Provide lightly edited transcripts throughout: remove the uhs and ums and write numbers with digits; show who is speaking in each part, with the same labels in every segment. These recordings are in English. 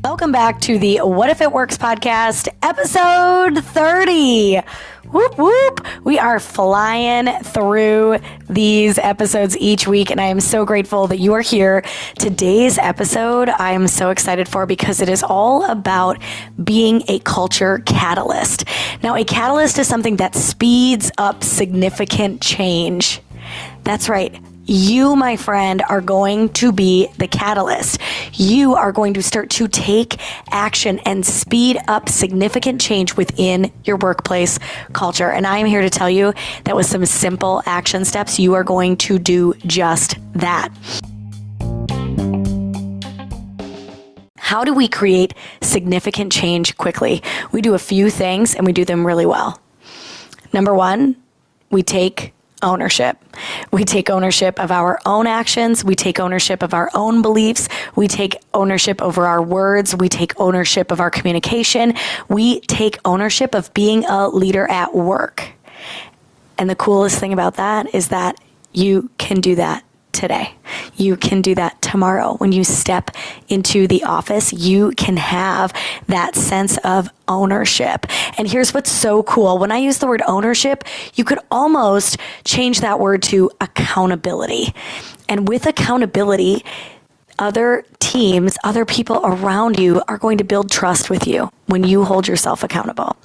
Speaker 1: Welcome back to the What If It Works podcast, episode 30. Whoop, whoop. We are flying through these episodes each week, and I am so grateful that you are here. Today's episode, I am so excited for because it is all about being a culture catalyst. Now, a catalyst is something that speeds up significant change. That's right. You, my friend, are going to be the catalyst. You are going to start to take action and speed up significant change within your workplace culture. And I am here to tell you that with some simple action steps, you are going to do just that. How do we create significant change quickly? We do a few things and we do them really well. Number one, we take ownership. We take ownership of our own actions. We take ownership of our own beliefs. We take ownership over our words. We take ownership of our communication. We take ownership of being a leader at work. And the coolest thing about that is that you can do that today. You can do that tomorrow. When you step into the office, you can have that sense of ownership. And here's what's so cool. When I use the word ownership, you could almost change that word to accountability. And with accountability, other teams, other people around you are going to build trust with you when you hold yourself accountable.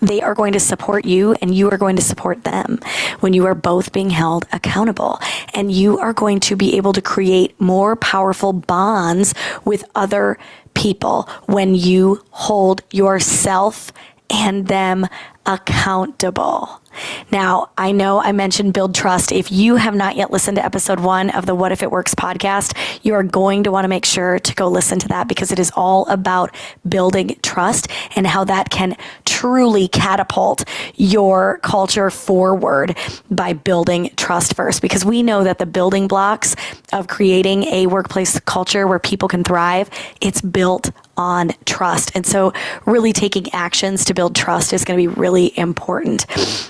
Speaker 1: They are going to support you and you are going to support them when you are both being held accountable. And you are going to be able to create more powerful bonds with other people when you hold yourself and them accountable. Now, I know I mentioned build trust. If you have not yet listened to episode 1 of the What If It Works podcast, you are going to want to make sure to go listen to that because it is all about building trust and how that can truly catapult your culture forward by building trust first. Because we know that the building blocks of creating a workplace culture where people can thrive, it's built on trust. And so really taking actions to build trust is going to be really important.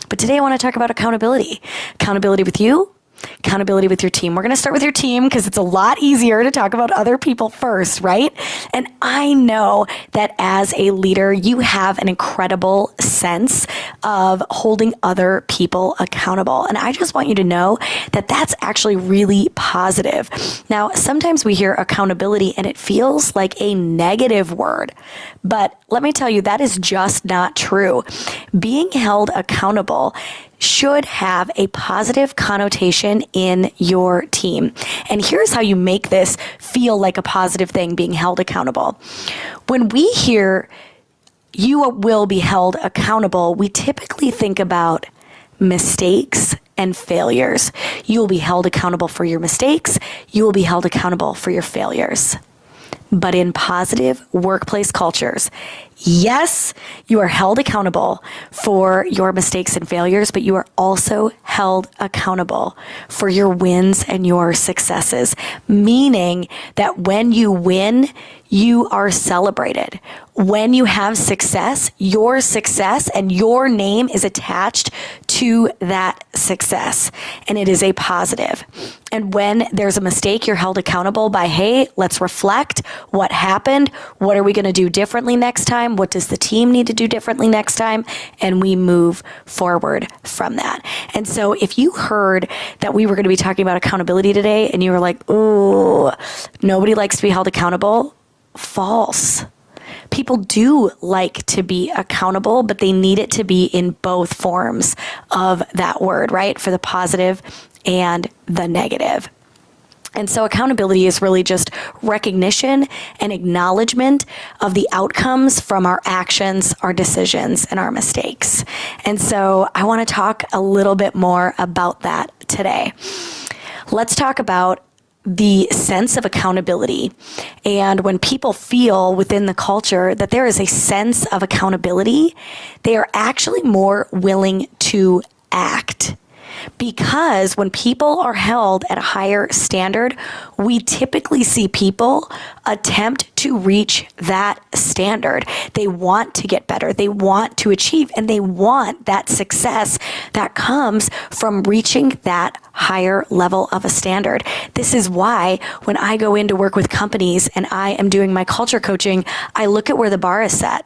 Speaker 1: But today I want to talk about accountability. Accountability with you, accountability with your team. We're going to start with your team because it's a lot easier to talk about other people first, right? And I know that as a leader, you have an incredible sense of holding other people accountable. And I just want you to know that that's actually really positive. Now, sometimes we hear accountability and it feels like a negative word, but let me tell you, that is just not true. Being held accountable should have a positive connotation in your team. And here's how you make this feel like a positive thing, being held accountable. When we hear you will be held accountable, we typically think about mistakes and failures. You will be held accountable for your mistakes. You will be held accountable for your failures. But in positive workplace cultures, yes, you are held accountable for your mistakes and failures, but you are also held accountable for your wins and your successes, meaning that when you win, you are celebrated. When you have success and your name is attached to that success, and it is a positive. And when there's a mistake, you're held accountable by, hey, let's reflect what happened. What are we going to do differently next time? What does the team need to do differently next time? And we move forward from that. And so if you heard that we were going to be talking about accountability today and you were like, ooh, nobody likes to be held accountable, false. People do like to be accountable, but they need it to be in both forms of that word, right? For the positive and the negative. And so accountability is really just recognition and acknowledgement of the outcomes from our actions, our decisions, and our mistakes. And so I want to talk a little bit more about that today. Let's talk about the sense of accountability. And when people feel within the culture that there is a sense of accountability, they are actually more willing to act. Because when people are held at a higher standard, we typically see people attempt to reach that standard. They want to get better. They want to achieve, and they want that success that comes from reaching that higher level of a standard. This is why when I go in to work with companies and I am doing my culture coaching, I look at where the bar is set.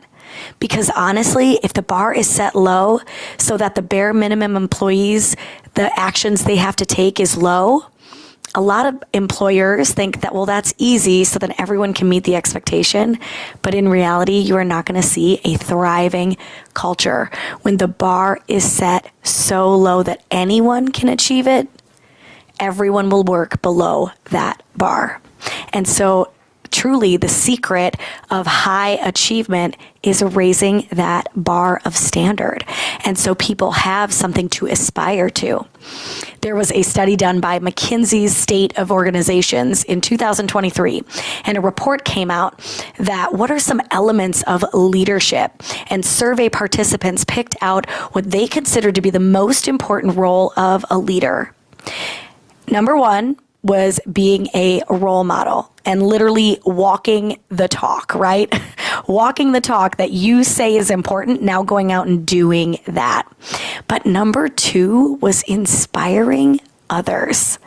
Speaker 1: Because honestly, if the bar is set low so that the bare minimum employees, the actions they have to take is low, a lot of employers think that, well, that's easy, so then everyone can meet the expectation. But in reality, you are not going to see a thriving culture. When the bar is set so low that anyone can achieve it, everyone will work below that bar. And so truly, the secret of high achievement is raising that bar of standard. And so people have something to aspire to. There was a study done by McKinsey's State of Organizations in 2023, and a report came out that what are some elements of leadership? And survey participants picked out what they considered to be the most important role of a leader. Number one was being a role model and literally walking the talk, right? Walking the talk that you say is important, now going out and doing that. But number two was inspiring others.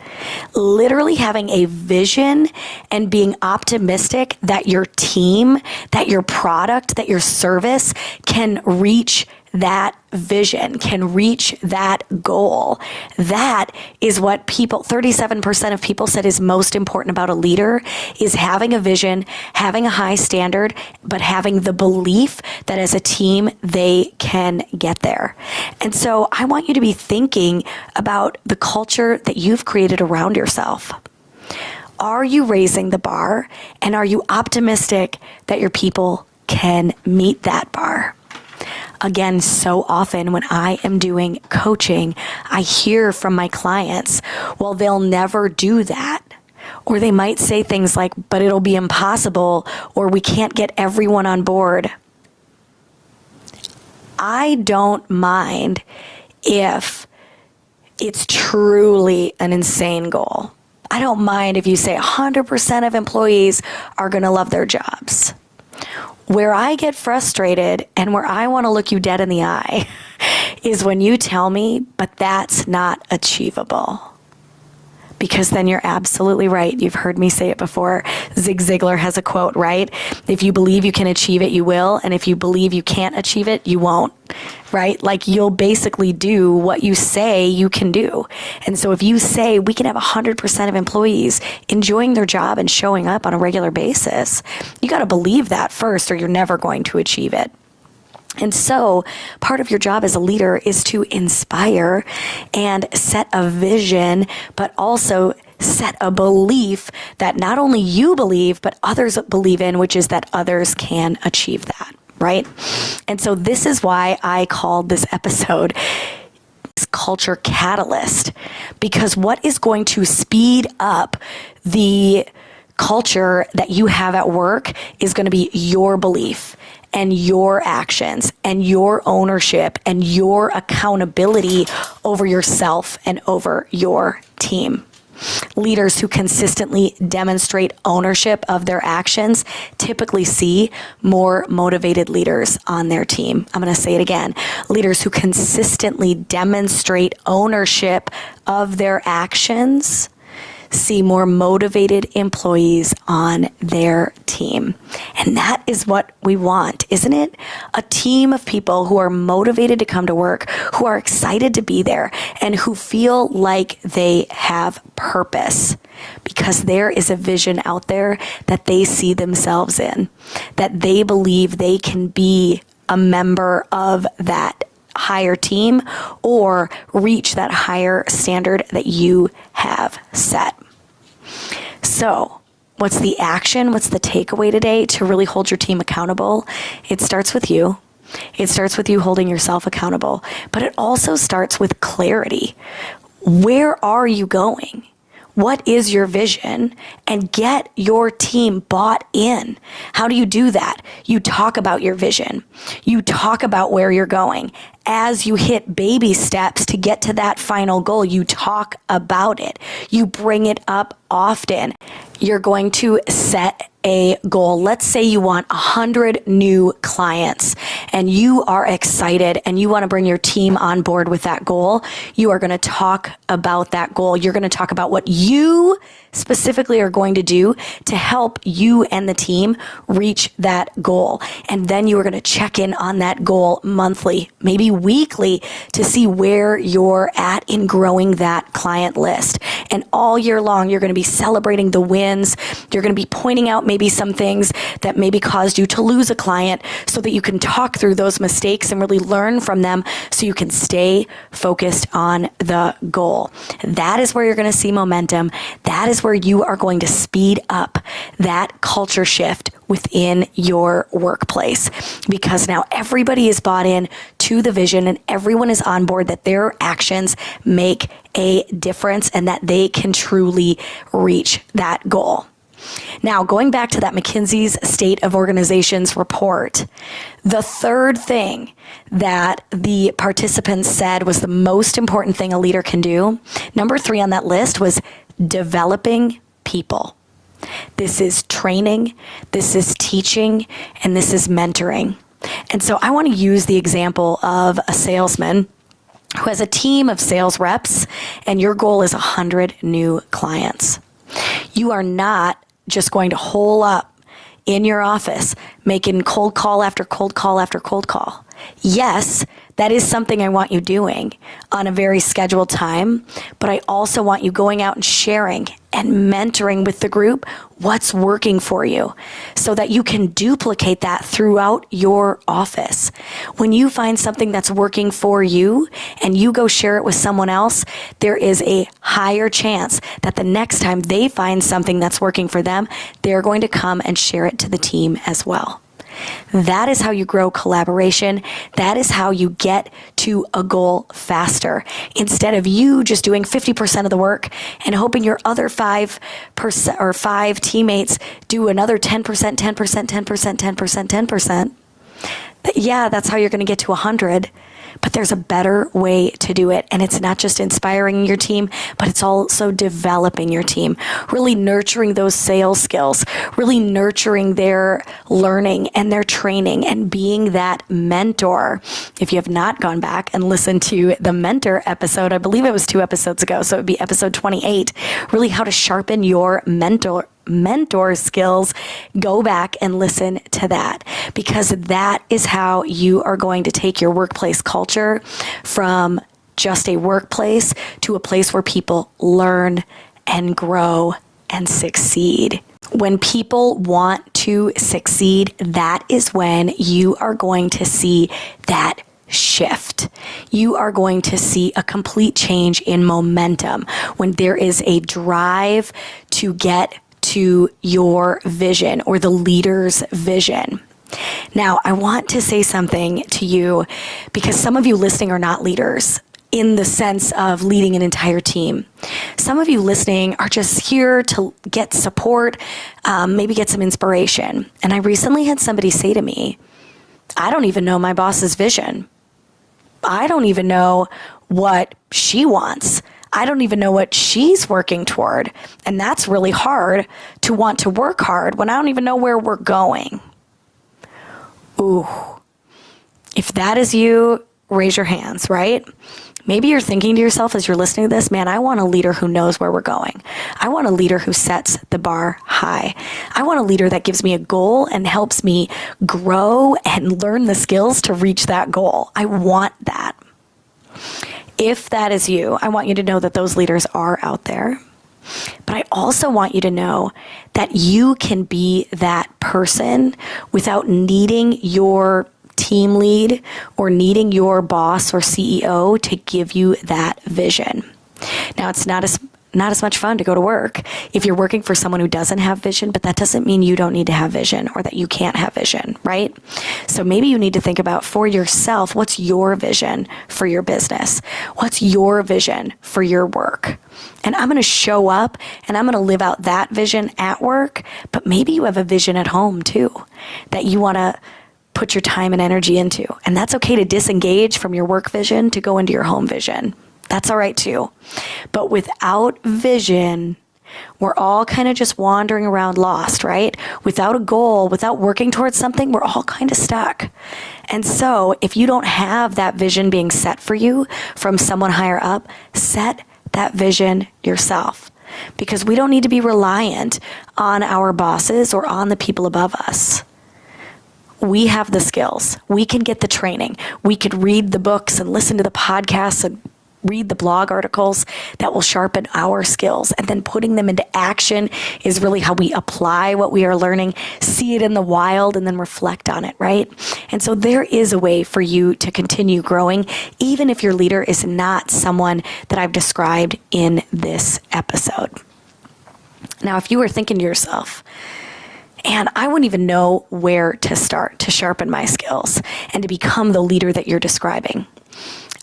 Speaker 1: Literally having a vision and being optimistic that your team, that your product, that your service can reach that vision, can reach that goal. That is what 37% of people said is most important about a leader, is having a vision, having a high standard, but having the belief that as a team, they can get there. And so I want you to be thinking about the culture that you've created around yourself. Are you raising the bar? And are you optimistic that your people can meet that bar? Again, so often when I am doing coaching, I hear from my clients, well, they'll never do that. Or they might say things like, but it'll be impossible, or we can't get everyone on board. I don't mind if it's truly an insane goal. I don't mind if you say 100% of employees are going to love their jobs. Where I get frustrated and where I want to look you dead in the eye is when you tell me, but that's not achievable. Because then you're absolutely right. You've heard me say it before. Zig Ziglar has a quote, right? If you believe you can achieve it, you will. And if you believe you can't achieve it, you won't, right? Like you'll basically do what you say you can do. And so if you say we can have 100% of employees enjoying their job and showing up on a regular basis, you got to believe that first or you're never going to achieve it. And so part of your job as a leader is to inspire and set a vision, but also set a belief that not only you believe, but others believe in, which is that others can achieve that, right? And so this is why I called this episode Culture Catalyst, because what is going to speed up the culture that you have at work is going to be your belief and your actions and your ownership and your accountability over yourself and over your team. Leaders who consistently demonstrate ownership of their actions typically see more motivated leaders on their team. I'm going to say it again. Leaders who consistently demonstrate ownership of their actions see more motivated employees on their team. And that is what we want, isn't it? A team of people who are motivated to come to work, who are excited to be there, and who feel like they have purpose because there is a vision out there that they see themselves in, that they believe they can be a member of that higher team or reach that higher standard that you have set. So, what's the action? What's the takeaway today to really hold your team accountable? It starts with you. It starts with you holding yourself accountable, but it also starts with clarity. Where are you going? what is your vision, and get your team bought in. How do you do that? You talk about your vision. You talk about where you're going. As you hit baby steps to get to that final goal, you talk about it. You bring it up often. You're going to set a goal. Let's say you want 100 new clients and you are excited and you want to bring your team on board with that goal. You are going to talk about that goal. You're going to talk about what you specifically are going to do to help you and the team reach that goal. And then you are going to check in on that goal monthly, maybe weekly, to see where you're at in growing that client list. And all year long, you're going to be celebrating the wins. You're going to be pointing out maybe some things that maybe caused you to lose a client so that you can talk through those mistakes and really learn from them so you can stay focused on the goal. That is where you're going to see momentum. That is where you are going to speed up that culture shift within your workplace, because now everybody is bought in to the vision and everyone is on board that their actions make a difference and that they can truly reach that goal. Now, going back to that McKinsey's State of Organizations report, the third thing that the participants said was the most important thing a leader can do, number 3 on that list, was developing people. This is training, this is teaching, and this is mentoring. And so I want to use the example of a salesman who has a team of sales reps, and your goal is 100 new clients. You are not just going to hole up in your office making cold call after cold call after cold call. Yes, that is something I want you doing on a very scheduled time, but I also want you going out and sharing and mentoring with the group what's working for you so that you can duplicate that throughout your office. When you find something that's working for you and you go share it with someone else, there is a higher chance that the next time they find something that's working for them, they're going to come and share it to the team as well. That is how you grow collaboration. That is how you get to a goal faster. Instead of you just doing 50% of the work and hoping your other 5% or 5 teammates do another 10%, 10%, 10%, 10%, 10%. Yeah, that's how you're going to get to 100. But there's a better way to do it. And it's not just inspiring your team, but it's also developing your team, really nurturing those sales skills, really nurturing their learning and their training and being that mentor. If you have not gone back and listened to the mentor episode, I believe it was 2 episodes ago, so it would be episode 28, really how to sharpen your mentor skills, go back and listen to that, because that is how you are going to take your workplace culture from just a workplace to a place where people learn and grow and succeed. When people want to succeed, that is when you are going to see that shift. You are going to see a complete change in momentum when there is a drive to get to your vision or the leader's vision. Now, I want to say something to you because some of you listening are not leaders in the sense of leading an entire team. Some of you listening are just here to get support, maybe get some inspiration. And I recently had somebody say to me, I don't even know my boss's vision. I don't even know what she wants. I don't even know what she's working toward. And that's really hard to want to work hard when I don't even know where we're going. Ooh, if that is you, raise your hands, right? Maybe you're thinking to yourself as you're listening to this, man, I want a leader who knows where we're going. I want a leader who sets the bar high. I want a leader that gives me a goal and helps me grow and learn the skills to reach that goal. I want that. If that is you, I want you to know that those leaders are out there. But I also want you to know that you can be that person without needing your team lead or needing your boss or CEO to give you that vision. Now, it's not not as much fun to go to work if you're working for someone who doesn't have vision, but that doesn't mean you don't need to have vision or that you can't have vision, right? So maybe you need to think about for yourself, what's your vision for your business? What's your vision for your work? And I'm going to show up and I'm going to live out that vision at work, but maybe you have a vision at home too that you want to put your time and energy into. And that's okay to disengage from your work vision to go into your home vision. That's all right too. But without vision, we're all kind of just wandering around lost, right? Without a goal, without working towards something, we're all kind of stuck. And so if you don't have that vision being set for you from someone higher up, set that vision yourself. Because we don't need to be reliant on our bosses or on the people above us. We have the skills. We can get the training. We could read the books and listen to the podcasts and read the blog articles that will sharpen our skills. And then putting them into action is really how we apply what we are learning, see it in the wild, and then reflect on it, right? And so there is a way for you to continue growing, even if your leader is not someone that I've described in this episode. Now, if you were thinking to yourself, and I wouldn't even know where to start to sharpen my skills and to become the leader that you're describing,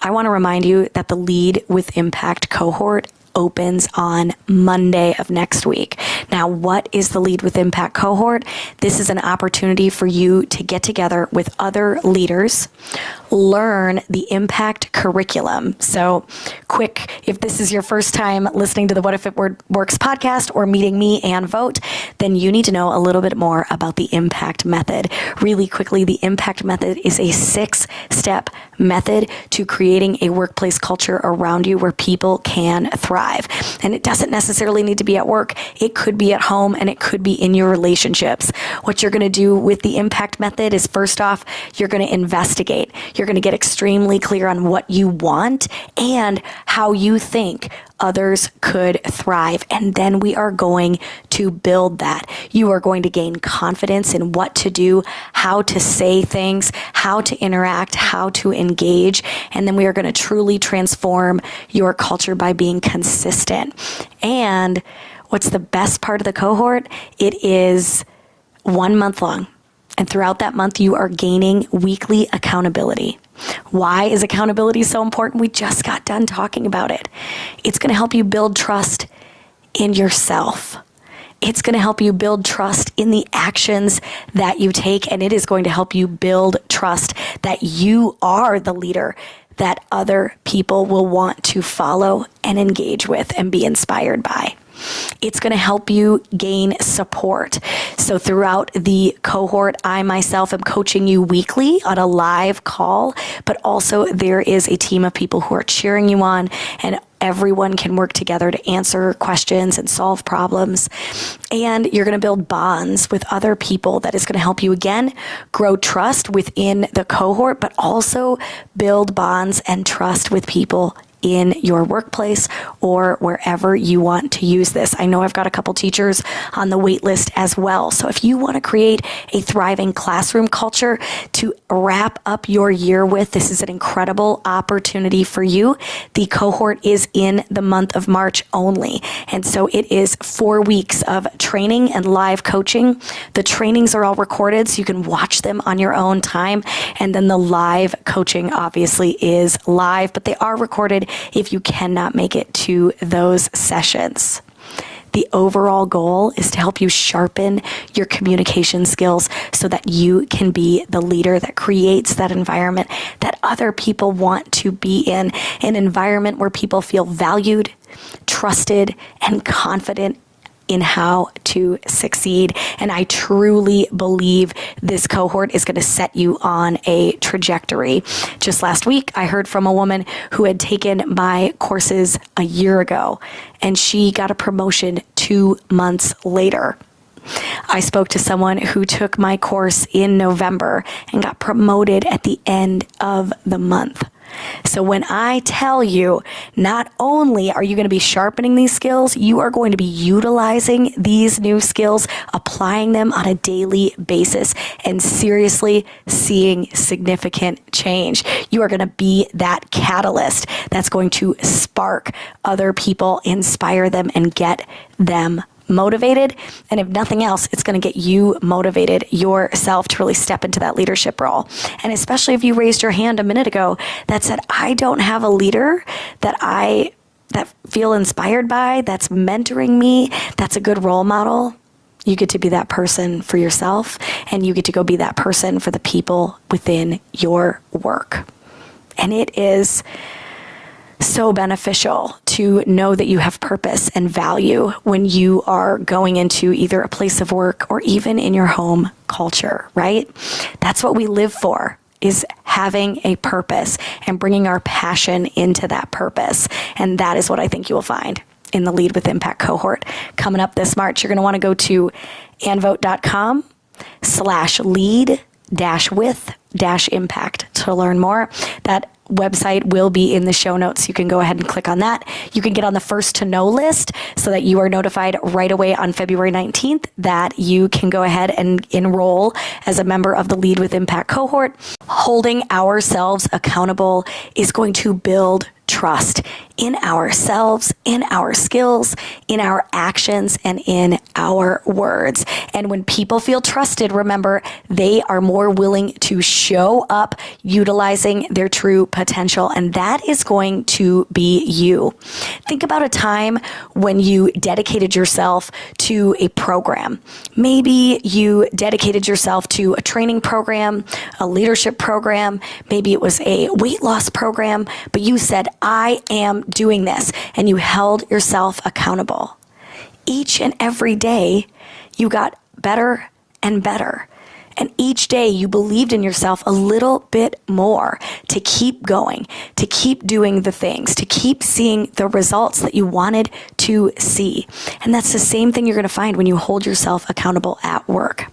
Speaker 1: I want to remind you that the Lead with Impact cohort opens on Monday of next week. Now, what is the Lead with Impact cohort? This is an opportunity for you to get together with other leaders, learn the impact curriculum. So quick, if this is your first time listening to the What If It Works podcast or meeting me and Vote, then you need to know a little bit more about the impact method. Really quickly, the impact method is a 6-step method to creating a workplace culture around you where people can thrive. And it doesn't necessarily need to be at work. It could be at home and it could be in your relationships. What you're going to do with the impact method is, first off, you're going to investigate. You're going to get extremely clear on what you want and how you think others could thrive. And then we are going to build that. You are going to gain confidence in what to do, how to say things, how to interact, how to engage. And then we are going to truly transform your culture by being consistent. And what's the best part of the cohort? It is 1 month long. And throughout that month, you are gaining weekly accountability. Why is accountability so important? We just got done talking about it. It's going to help you build trust in yourself. It's going to help you build trust in the actions that you take, and it is going to help you build trust that you are the leader that other people will want to follow and engage with and be inspired by. It's going to help you gain support. So throughout the cohort, I myself am coaching you weekly on a live call, but also there is a team of people who are cheering you on, and everyone can work together to answer questions and solve problems. And you're going to build bonds with other people that is going to help you, again, grow trust within the cohort, but also build bonds and trust with people in your workplace or wherever you want to use this. I know I've got a couple teachers on the wait list as well. So if you want to create a thriving classroom culture to wrap up your year with, this is an incredible opportunity for you. The cohort is in the month of March only. And so it is 4 weeks of training and live coaching. The trainings are all recorded so you can watch them on your own time. And then the live coaching obviously is live, but they are recorded if you cannot make it to those sessions. The overall goal is to help you sharpen your communication skills so that you can be the leader that creates that environment that other people want to be in, an environment where people feel valued, trusted, and confident in how to succeed. And I truly believe this cohort is going to set you on a trajectory. Just last week, I heard from a woman who had taken my courses a year ago, and she got a promotion 2 months later. I spoke to someone who took my course in November and got promoted at the end of the month. So when I tell you, not only are you going to be sharpening these skills, you are going to be utilizing these new skills, applying them on a daily basis, and seriously seeing significant change. You are going to be that catalyst that's going to spark other people, inspire them, and get them motivated. And if nothing else, it's going to get you motivated yourself to really step into that leadership role. And especially if you raised your hand a minute ago that said, I don't have a leader that feel inspired by, that's mentoring me, that's a good role model. You get to be that person for yourself, and you get to go be that person for the people within your work. And it is so beneficial to know that you have purpose and value when you are going into either a place of work or even in your home culture, right? That's what we live for, is having a purpose and bringing our passion into that purpose. And that is what I think you will find in the Lead with Impact cohort. Coming up this March, you're going to want to go to anvote.com/lead-with-impact to learn more. That website will be in the show notes. You can go ahead and click on that. You can get on the first to know list so that you are notified right away on February 19th that you can go ahead and enroll as a member of the Lead with Impact cohort. Holding ourselves accountable is going to build trust in ourselves, in our skills, in our actions, and in our words. And when people feel trusted, remember, they are more willing to show up utilizing their true potential. And that is going to be you. Think about a time when you dedicated yourself to a program. Maybe you dedicated yourself to a training program, a leadership program. Maybe it was a weight loss program, but you said, I am doing this, and you held yourself accountable. Each and every day, you got better and better. And each day you believed in yourself a little bit more to keep going, to keep doing the things, to keep seeing the results that you wanted to see. And that's the same thing you're going to find when you hold yourself accountable at work.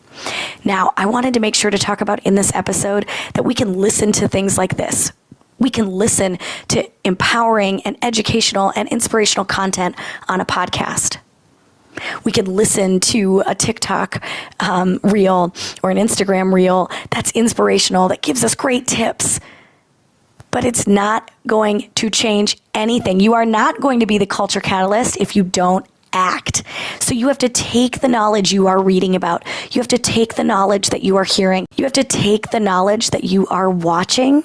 Speaker 1: Now, I wanted to make sure to talk about in this episode that we can listen to things like this. We can listen to empowering and educational and inspirational content on a podcast. We can listen to a TikTok reel or an Instagram reel that's inspirational, that gives us great tips. But it's not going to change anything. You are not going to be the culture catalyst if you don't act. So you have to take the knowledge you are reading about. You have to take the knowledge that you are hearing. You have to take the knowledge that you are watching,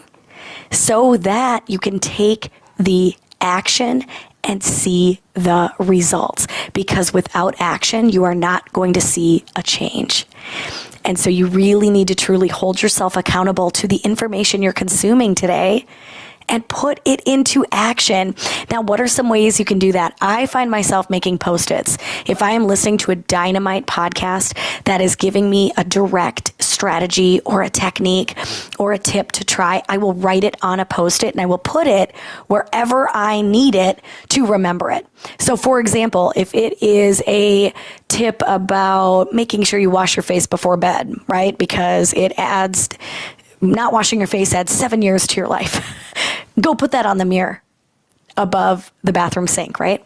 Speaker 1: so that you can take the action and see the results. Because without action, you are not going to see a change. And so you really need to truly hold yourself accountable to the information you're consuming today and put it into action. Now, what are some ways you can do that? I find myself making Post-its. If I am listening to a dynamite podcast that is giving me a direct strategy or a technique or a tip to try, I will write it on a Post-it and I will put it wherever I need it to remember it. So for example, if it is a tip about making sure you wash your face before bed, right? Because not washing your face adds 7 years to your life. Go put that on the mirror above the bathroom sink, right?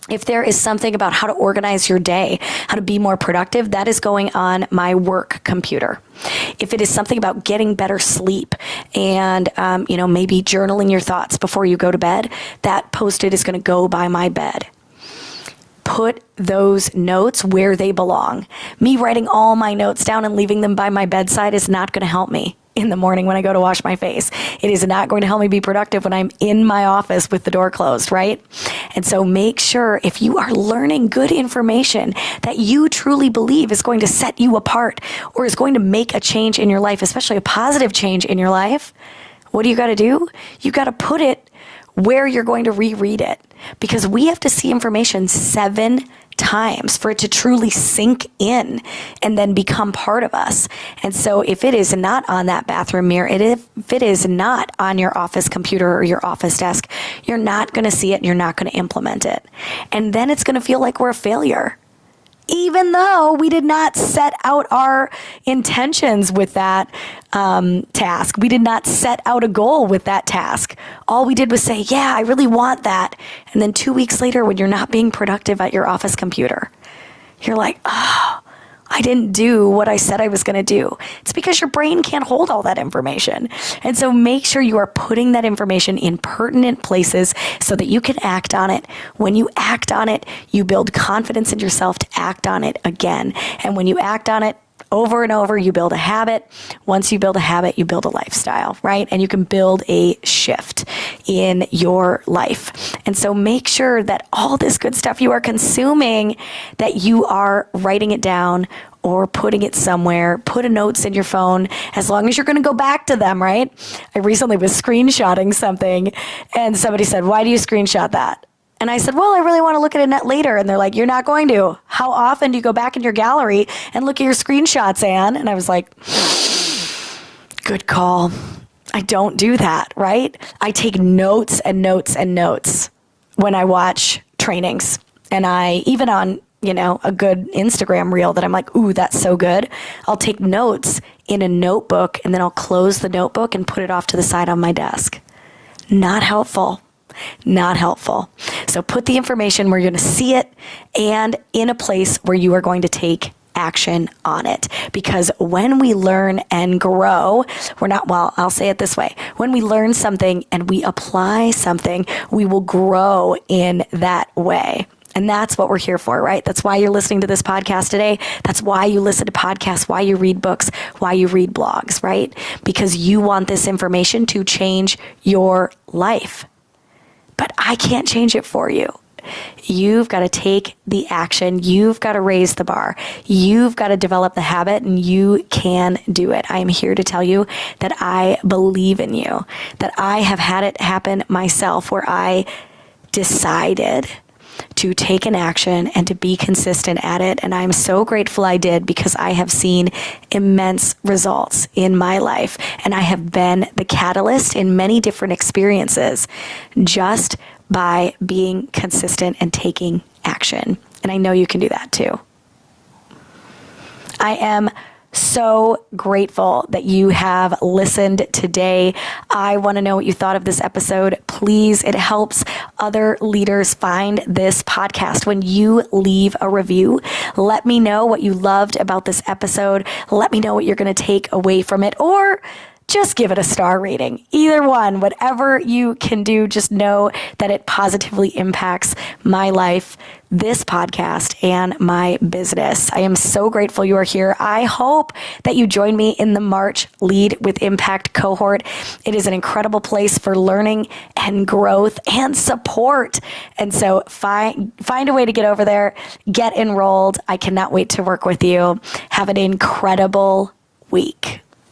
Speaker 1: If there is something about how to organize your day, how to be more productive, that is going on my work computer. If it is something about getting better sleep and, maybe journaling your thoughts before you go to bed, that Post-it is going to go by my bed. Put those notes where they belong. Me writing all my notes down and leaving them by my bedside is not going to help me in the morning when I go to wash my face. It is not going to help me be productive when I'm in my office with the door closed, right? And so make sure, if you are learning good information that you truly believe is going to set you apart or is going to make a change in your life, especially a positive change in your life, what do you got to do? You got to put it where you're going to reread it, because we have to see information 7 times for it to truly sink in and then become part of us. And so if it is not on that bathroom mirror, if it is not on your office computer or your office desk, you're not going to see it and you're not going to implement it. And then it's going to feel like we're a failure. even though we did not set out our intentions with that task. We did not set out a goal with that task. All we did was say, yeah, I really want that. And then 2 weeks later, when you're not being productive at your office computer, you're like, oh, I didn't do what I said I was going to do. It's because your brain can't hold all that information. And so make sure you are putting that information in pertinent places so that you can act on it. When you act on it, you build confidence in yourself to act on it again. And when you act on it over and over, you build a habit. Once you build a habit, you build a lifestyle, right? And you can build a shift in your life. And so make sure that all this good stuff you are consuming, that you are writing it down or putting it somewhere. Put a notes in your phone, as long as you're going to go back to them, right? I recently was screenshotting something and somebody said, why do you screenshot that? And I said, well, I really want to look at it later. And they're like, you're not going to. How often do you go back in your gallery and look at your screenshots, Anne? And I was like, good call. I don't do that, right? I take notes and notes and notes when I watch trainings. And I, even on, a good Instagram reel that I'm like, ooh, that's so good. I'll take notes in a notebook and then I'll close the notebook and put it off to the side on my desk. Not helpful. Not helpful. So put the information where you're going to see it and in a place where you are going to take action on it. Because when we learn and grow, I'll say it this way. When we learn something and we apply something, we will grow in that way. And that's what we're here for, right? That's why you're listening to this podcast today. That's why you listen to podcasts, why you read books, why you read blogs, right? Because you want this information to change your life. But I can't change it for you. You've got to take the action. You've got to raise the bar. You've got to develop the habit, and you can do it. I am here to tell you that I believe in you, that I have had it happen myself, where I decided to take an action and to be consistent at it. And I'm so grateful I did, because I have seen immense results in my life. And I have been the catalyst in many different experiences just by being consistent and taking action. And I know you can do that too. I am so grateful that you have listened today. I want to know what you thought of this episode. Please, it helps other leaders find this podcast. When you leave a review, let me know what you loved about this episode. Let me know what you're going to take away from it, or just give it a star rating. Either one, whatever you can do, just know that it positively impacts my life, this podcast, and my business. I am so grateful you are here. I hope that you join me in the March Lead with Impact cohort. It is an incredible place for learning and growth and support. And so find a way to get over there, get enrolled. I cannot wait to work with you. Have an incredible week.